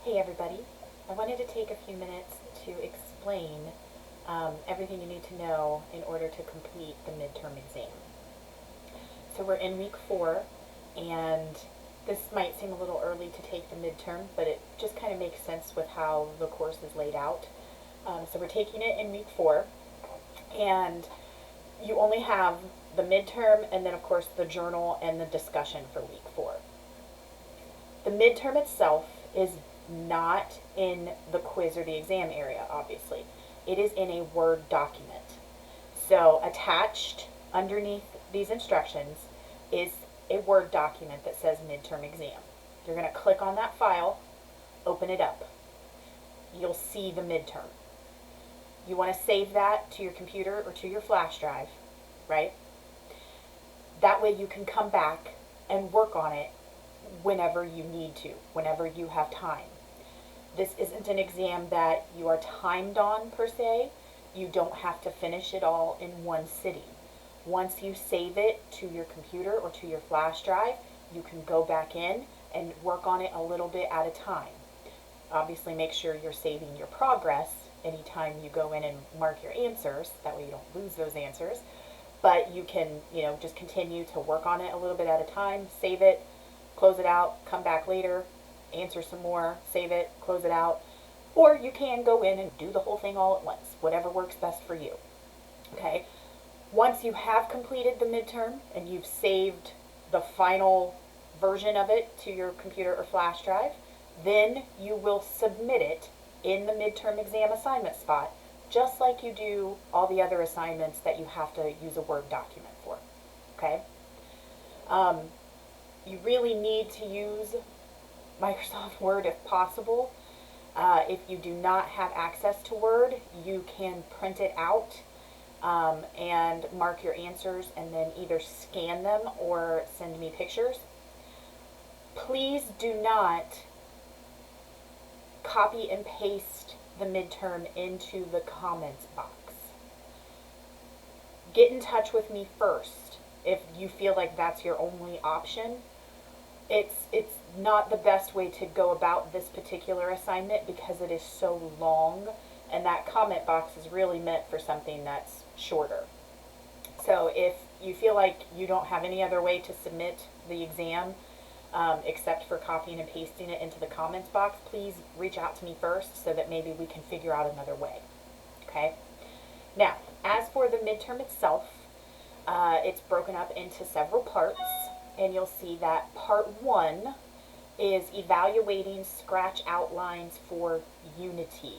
Hey everybody, I wanted to take a few minutes to explain everything you need to know in order to complete the midterm exam. So we're in week 4, and this might seem a little early to take the midterm, but it just kind of makes sense with how the course is laid out. So we're taking it in week 4, and you only have the midterm and then of course the journal and the discussion for week 4. The midterm itself is not in the quiz or the exam area, obviously. It is in a Word document. So attached underneath these instructions is a Word document that says midterm exam. You're going to click on that file, open it up. You'll see the midterm. You want to save that to your computer or to your flash drive, right? That way you can come back and work on it whenever you need to, whenever you have time. This isn't an exam that you are timed on per se. You don't have to finish it all in one sitting. Once you save it to your computer or to your flash drive, you can go back in and work on it a little bit at a time. Obviously, make sure you're saving your progress anytime you go in and mark your answers. That way you don't lose those answers. But you can, just continue to work on it a little bit at a time, save it, close it out, come back later, answer some more, save it, close it out. Or you can go in and do the whole thing all at once, whatever works best for you. Okay? Once you have completed the midterm and you've saved the final version of it to your computer or flash drive, then you will submit it in the midterm exam assignment spot, just like you do all the other assignments that you have to use a Word document for. Okay? You really need to use Microsoft Word if possible. If you do not have access to Word, you can print it out and mark your answers and then either scan them or send me pictures. Please do not copy and paste the midterm into the comments box. Get in touch with me first if you feel like that's your only option. It's not the best way to go about this particular assignment because it is so long, and that comment box is really meant for something that's shorter. So if you feel like you don't have any other way to submit the exam except for copying and pasting it into the comments box, please reach out to me first so that maybe we can figure out another way. Okay? Now, as for the midterm itself, it's broken up into several parts, and you'll see that part 1 is evaluating scratch outlines for unity.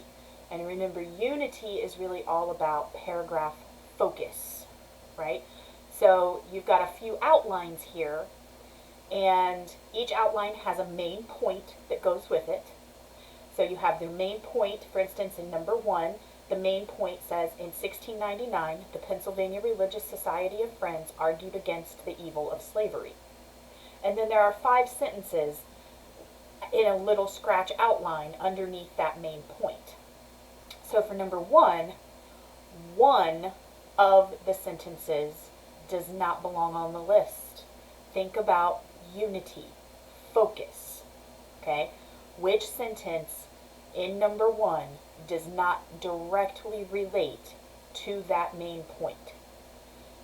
And remember, unity is really all about paragraph focus, right? So you've got a few outlines here, and each outline has a main point that goes with it. So you have the main point, for instance, in number 1, the main point says, in 1699, the Pennsylvania Religious Society of Friends argued against the evil of slavery. And then there are 5 sentences in a little scratch outline underneath that main point. So for number 1, one of the sentences does not belong on the list. Think about unity, focus, okay? Which sentence in number 1 does not directly relate to that main point?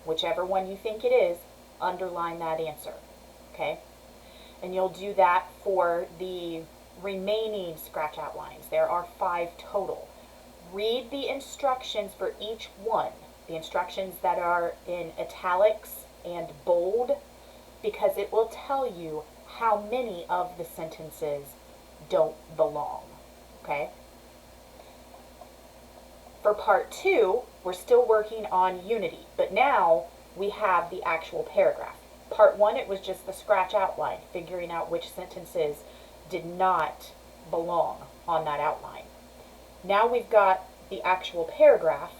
Whichever one you think it is, underline that answer, okay? And you'll do that for the remaining scratch outlines. There are 5 total. Read the instructions for each one, the instructions that are in italics and bold, because it will tell you how many of the sentences don't belong, okay? For part 2, we're still working on unity, but now we have the actual paragraph. Part 1, it was just the scratch outline, figuring out which sentences did not belong on that outline. Now we've got the actual paragraph,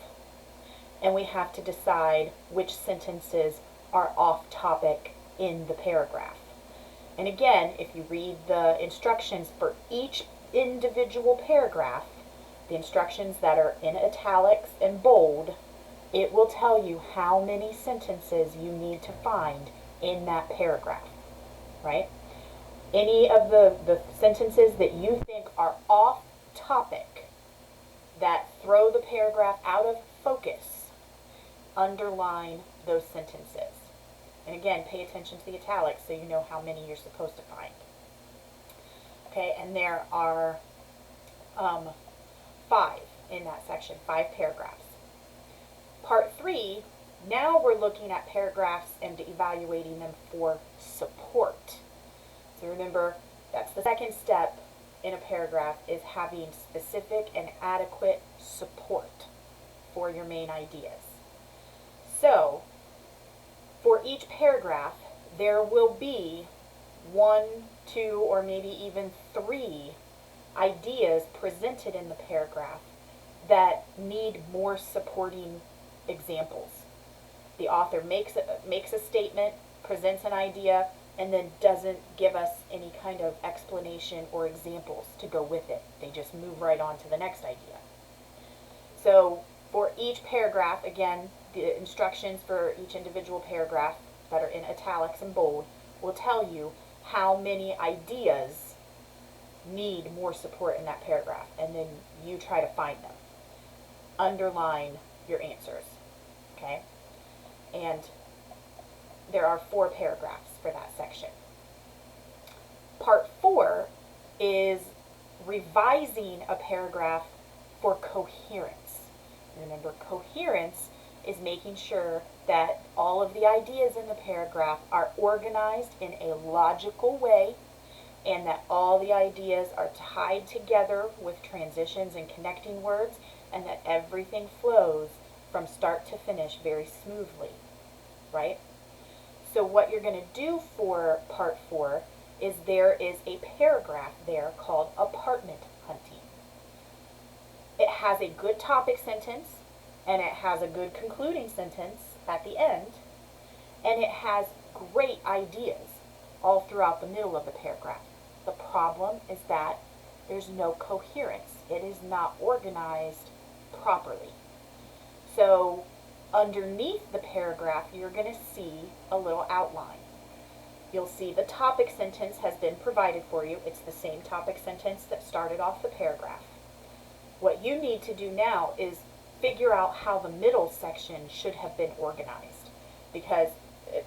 and we have to decide which sentences are off topic in the paragraph. And again, if you read the instructions for each individual paragraph, the instructions that are in italics and bold, it will tell you how many sentences you need to find in that paragraph, right? Any of the sentences that you think are off topic, that throw the paragraph out of focus, underline those sentences. And again, pay attention to the italics so you know how many you're supposed to find. Okay, and there are 5 in that section, 5 paragraphs. Part 3, now we're looking at paragraphs and evaluating them for support. So remember, that's the second step in a paragraph, is having specific and adequate support for your main ideas. So, for each paragraph, there will be 1, 2, or maybe even 3 ideas presented in the paragraph that need more supporting examples. The author makes a statement, presents an idea, and then doesn't give us any kind of explanation or examples to go with it. They just move right on to the next idea. So for each paragraph, again, the instructions for each individual paragraph that are in italics and bold will tell you how many ideas need more support in that paragraph, and then you try to find them. Underline your answers, okay? And there are 4 paragraphs for that section. Part 4 is revising a paragraph for coherence. Remember, coherence is making sure that all of the ideas in the paragraph are organized in a logical way, and that all the ideas are tied together with transitions and connecting words, and that everything flows from start to finish very smoothly, right? So what you're going to do for part 4 is there is a paragraph there called apartment hunting. It has a good topic sentence, and it has a good concluding sentence at the end, and it has great ideas all throughout the middle of the paragraph. The problem is that there's no coherence. It is not organized properly. So underneath the paragraph, you're going to see a little outline. You'll see the topic sentence has been provided for you. It's the same topic sentence that started off the paragraph. What you need to do now is figure out how the middle section should have been organized, because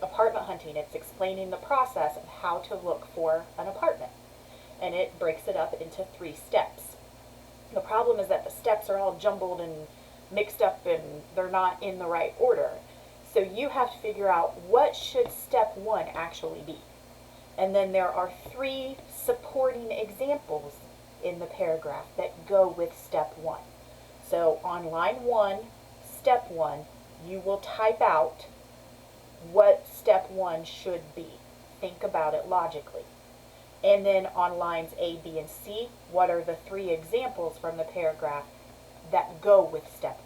apartment hunting, it's explaining the process of how to look for an apartment, and it breaks it up into 3 steps. The problem is that the steps are all jumbled and mixed up, and they're not in the right order. So you have to figure out what should step 1 actually be. And then there are 3 supporting examples in the paragraph that go with step 1. So on line 1, step 1, you will type out what step 1 should be. Think about it logically. And then on lines A, B, and C, what are the 3 examples from the paragraph that go with step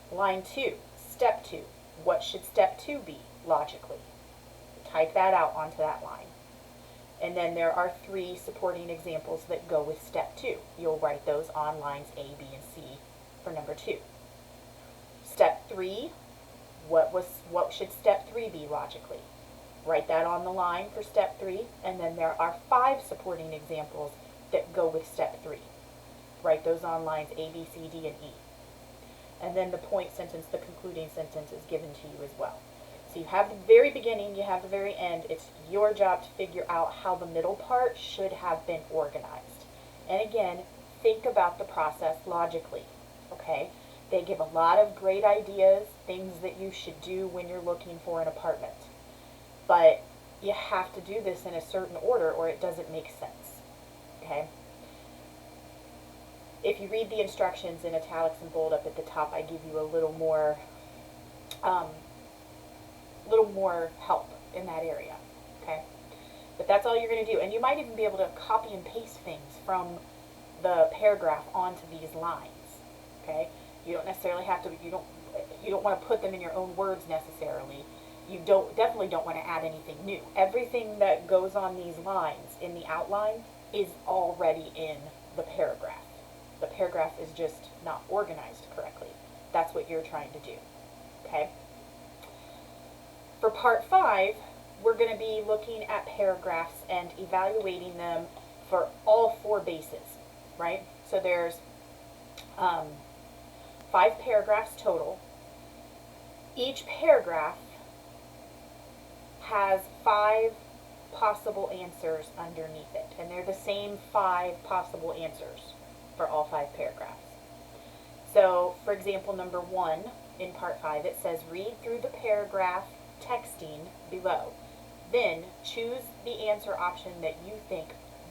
1? Line 2, step 2, what should step 2 be logically? Type that out onto that line. And then there are 3 supporting examples that go with step 2. You'll write those on lines A, B, and C for number 2. Step 3, what should step 3 be logically? Write that on the line for step 3, and then there are 5 supporting examples that go with step 3. Write those on lines A, B, C, D, and E. And then the point sentence, the concluding sentence, is given to you as well. So you have the very beginning, you have the very end. It's your job to figure out how the middle part should have been organized. And again, think about the process logically, okay? They give a lot of great ideas, things that you should do when you're looking for an apartment. But you have to do this in a certain order or it doesn't make sense, okay? If you read the instructions in italics and bold up at the top, I give you a little more help in that area, okay? But that's all you're going to do. And you might even be able to copy and paste things from the paragraph onto these lines, okay? You don't necessarily have to, you don't want to put them in your own words necessarily. You definitely don't want to add anything new. Everything that goes on these lines in the outline is already in the paragraph. The paragraph is just not organized correctly. That's what you're trying to do, okay? For part 5, we're going to be looking at paragraphs and evaluating them for all 4 bases, right? So there's 5 paragraphs total. Each paragraph has 5 possible answers underneath it, and they're the same 5 possible answers for all 5 paragraphs. So, for example, number 1 in part 5, it says, read through the paragraph texting below. Then choose the answer option that you think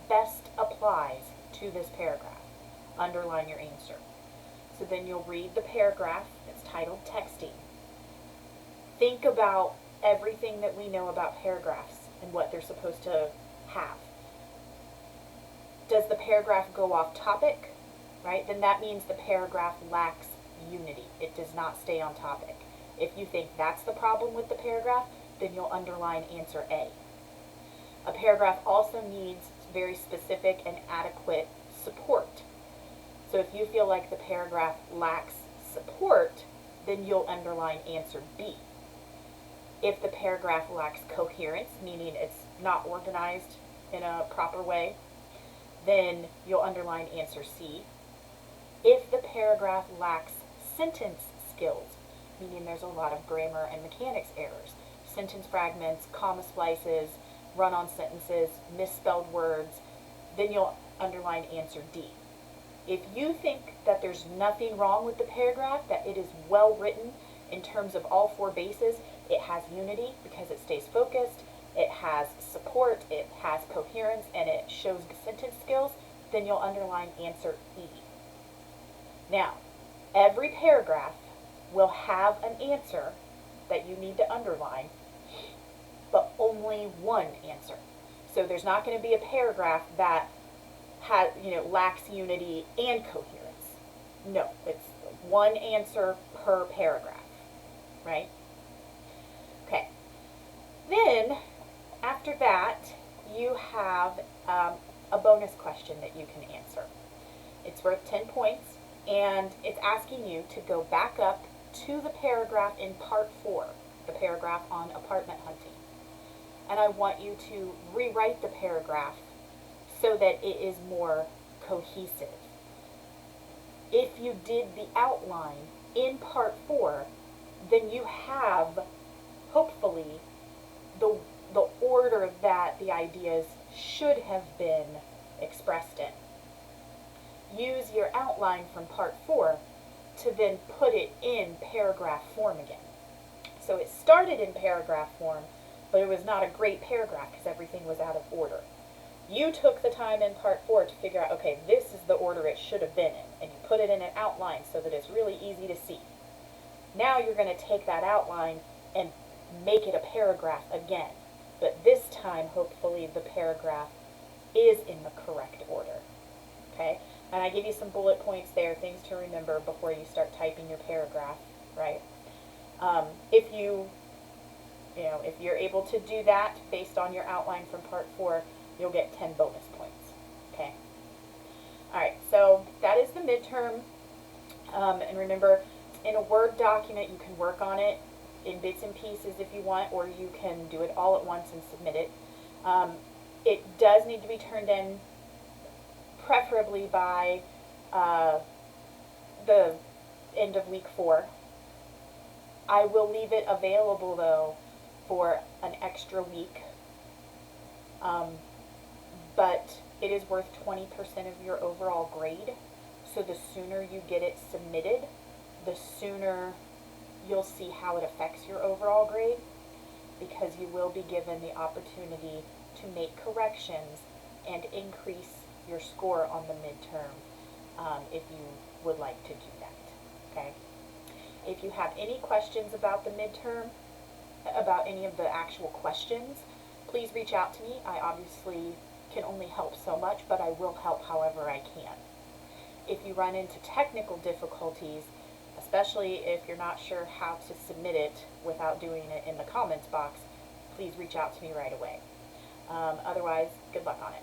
best applies to this paragraph. Underline your answer. So then you'll read the paragraph that's titled texting. Think about everything that we know about paragraphs and what they're supposed to have. Does the paragraph go off topic? Right? Then that means the paragraph lacks unity. It does not stay on topic. If you think that's the problem with the paragraph, then you'll underline answer A. A paragraph also needs very specific and adequate support. So if you feel like the paragraph lacks support, then you'll underline answer B. If the paragraph lacks coherence, meaning it's not organized in a proper way, then you'll underline answer C. If the paragraph lacks sentence skills, meaning there's a lot of grammar and mechanics errors, sentence fragments, comma splices, run-on sentences, misspelled words, then you'll underline answer D. If you think that there's nothing wrong with the paragraph, that it is well written in terms of all 4 bases, it has unity because it stays focused, it has support, it has coherence, and it shows sentence skills, then you'll underline answer E. Now, every paragraph will have an answer that you need to underline, but only one answer. So there's not going to be a paragraph that has, lacks unity and coherence. No, it's one answer per paragraph, right? Okay. Then, after that, you have a bonus question that you can answer. It's worth 10 points, and it's asking you to go back up to the paragraph in part 4, the paragraph on apartment hunting. And I want you to rewrite the paragraph so that it is more cohesive. If you did the outline in part 4, then you have, hopefully, the order that the ideas should have been expressed in. Use your outline from part 4 to then put it in paragraph form again. So it started in paragraph form, but it was not a great paragraph because everything was out of order. You took the time in part 4 to figure out, okay, this is the order it should have been in, and you put it in an outline so that it's really easy to see. Now you're going to take that outline and make it a paragraph again, but this time, hopefully, the paragraph is in the correct order, okay? And I give you some bullet points there, things to remember before you start typing your paragraph, right? If you're able to do that based on your outline from part 4, you'll get 10 bonus points, okay? All right, so that is the midterm. And remember, in a Word document, you can work on it in bits and pieces if you want, or you can do it all at once and submit it. It does need to be turned in preferably by the end of week 4. I will leave it available, though, for an extra week. But it is worth 20% of your overall grade. So the sooner you get it submitted, the sooner you'll see how it affects your overall grade, because you will be given the opportunity to make corrections and increase your score on the midterm if you would like to do that, okay? If you have any questions about the midterm, about any of the actual questions, please reach out to me. I obviously can only help so much, but I will help however I can. If you run into technical difficulties, especially if you're not sure how to submit it without doing it in the comments box, please reach out to me right away. Otherwise, good luck on it.